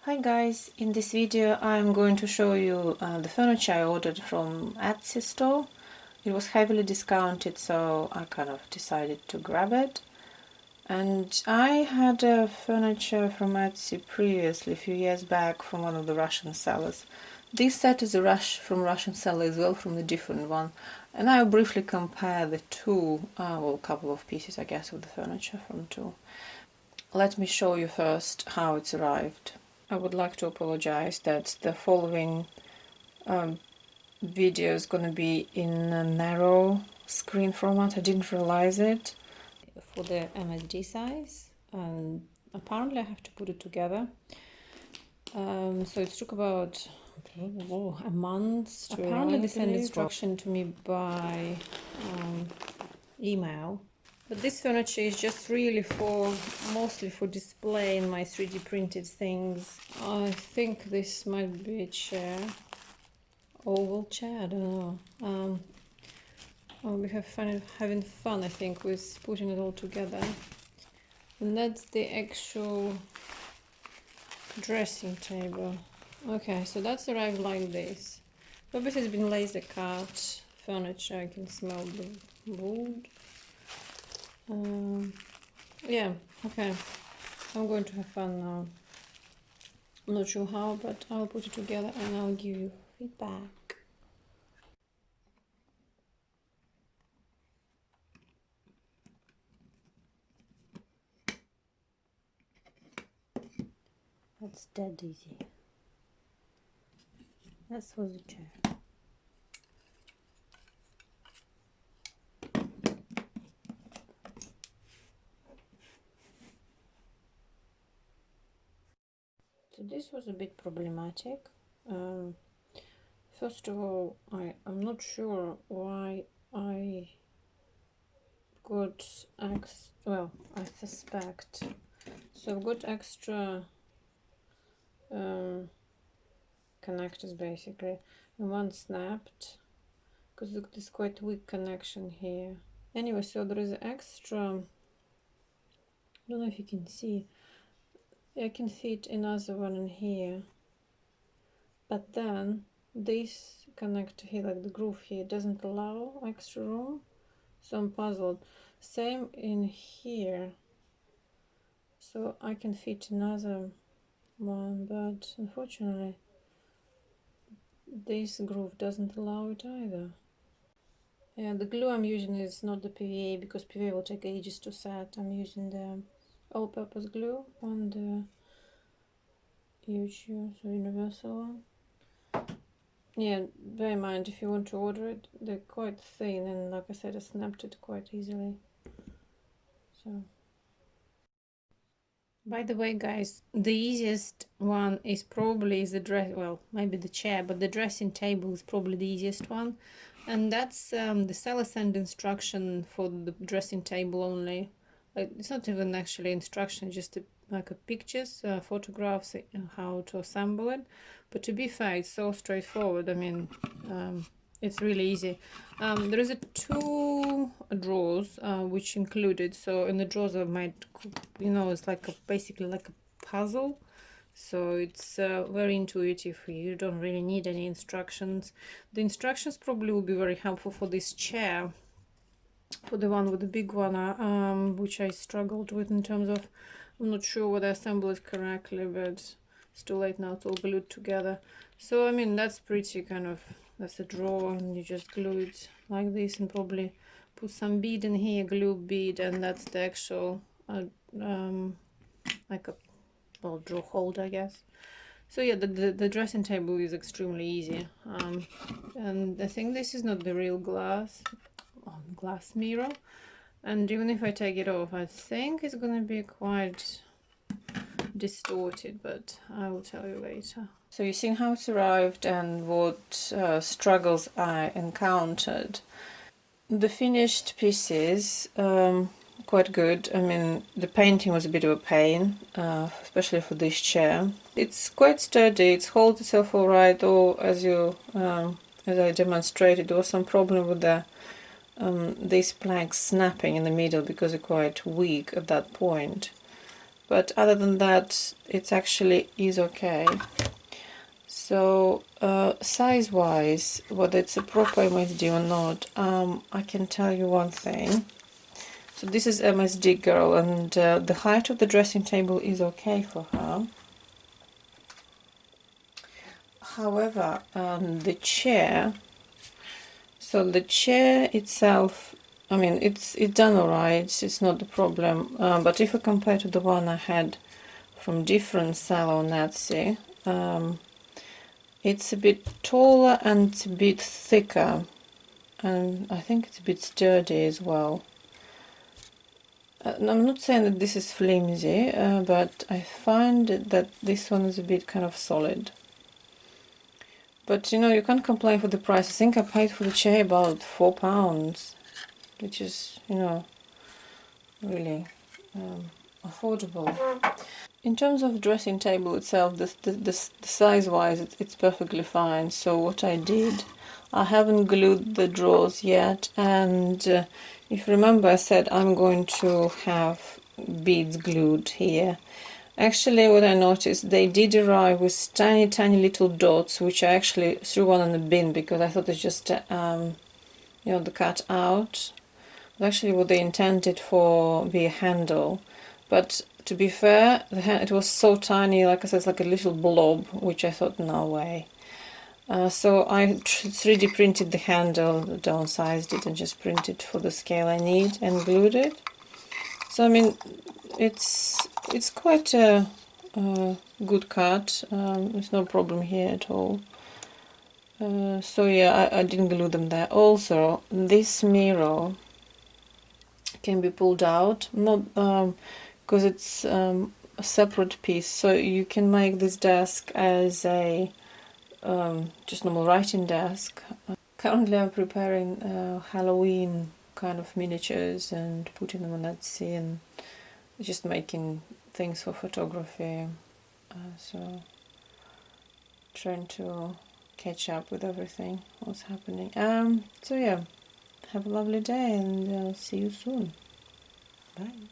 Hi guys, in this video I'm going to show you the furniture I ordered from Etsy store. It was heavily discounted, so I kind of decided to grab it. And I had furniture from Etsy previously, a few years back, from one of the Russian sellers. This set is from Russian seller as well, from the different one. And I'll briefly compare the two, well, a couple of pieces I guess of the furniture from two. Let me show you first how it's arrived. I would like to apologize that the following video is going to be in a narrow screen format. I didn't realize it. For the MSD size, and apparently I have to put it together. So it took about a month. Apparently they sent instruction to me by email. But this furniture is just really mostly for displaying my 3D printed things. I think this might be a chair, oval chair, I don't know. We have having fun, I think, with putting it all together. And that's the actual dressing table. Okay, so that's arrived like this. Obviously it's been laser cut furniture. I can smell the wood. Yeah, okay, I'm going to have fun now. I'm not sure how, but I'll put it together and I'll give you feedback. That's dead easy. That's for the chair. So this was a bit problematic. First of all, I'm not sure why I got well, I suspect. So I've got extra connectors basically, and one snapped because there's quite weak connection here. Anyway, so there is extra, I don't know if you can see, I can fit another one in here, but then this connector here, like the groove here, doesn't allow extra room, so I'm puzzled. Same in here, so I can fit another one, but unfortunately this groove doesn't allow it either. And the glue I'm using is not the PVA, because PVA will take ages to set. I'm using the all-purpose glue on the UHU, so universal one. Yeah, bear in mind, if you want to order it, they're quite thin, and like I said, I snapped it quite easily. So, by the way, guys, the easiest one is probably well, maybe the chair, but the dressing table is probably the easiest one. And that's the seller sent instruction for the dressing table only. It's not even actually instruction, just like a pictures, photographs, how to assemble it. But to be fair, it's so straightforward. I mean, it's really easy. There is 2 drawers which included. So in the drawers I made, it's like basically like a puzzle. So it's very intuitive. You don't really need any instructions. The instructions probably will be very helpful for this chair, for the one with the big one, which I struggled with in terms of, I'm not sure whether I assembled it correctly, but it's too late now, it's all glued together. So I mean, that's pretty kind of, that's a drawer, and you just glue it like this, and probably put some bead in here, glue bead, and that's the actual like a, well, drawer holder, I guess. So yeah, the dressing table is extremely easy. And I think this is not the real glass mirror, and even if I take it off, I think it's gonna be quite distorted, but I will tell you later. So you've seen how it's arrived and what struggles I encountered. The finished pieces, quite good. I mean, the painting was a bit of a pain, especially for this chair. It's quite sturdy, it holds itself all right, or as I demonstrated, there was some problem with the these planks snapping in the middle because they're quite weak at that point. but other than that it actually is okay. So size wise, whether it's a proper MSD or not, I can tell you one thing. So this is MSD girl, and the height of the dressing table is okay for her. However, the chair, so the chair itself, I mean, it's done alright, it's not the problem, but if I compare to the one I had from different salon Etsy, it's a bit taller and it's a bit thicker, and I think it's a bit sturdy as well. I'm not saying that this is flimsy, but I find that this one is a bit kind of solid. But you know, you can't complain for the price. I think I paid for the chair about £4, which is, you know, really affordable. In terms of dressing table itself, the size-wise, it's perfectly fine. So what I did, I haven't glued the drawers yet, and if you remember, I said I'm going to have beads glued here. Actually, what I noticed, they did arrive with tiny little dots, which I actually threw one in the bin because I thought it's just, you know, the cut out. But actually, what they intended for be a handle. But to be fair, it was so tiny, like I said, it's like a little blob, which I thought, no way. So I 3D printed the handle, downsized it, and just printed for the scale I need and glued it. So I mean, it's quite a good cut. There's no problem here at all. So yeah, I didn't glue them there. Also, this mirror can be pulled out, not because it's a separate piece, so you can make this desk as a just normal writing desk. Currently I'm preparing Halloween kind of miniatures and putting them on Etsy and just making things for photography. So trying to catch up with everything what's happening. So yeah, have a lovely day, and I'll see you soon. Bye.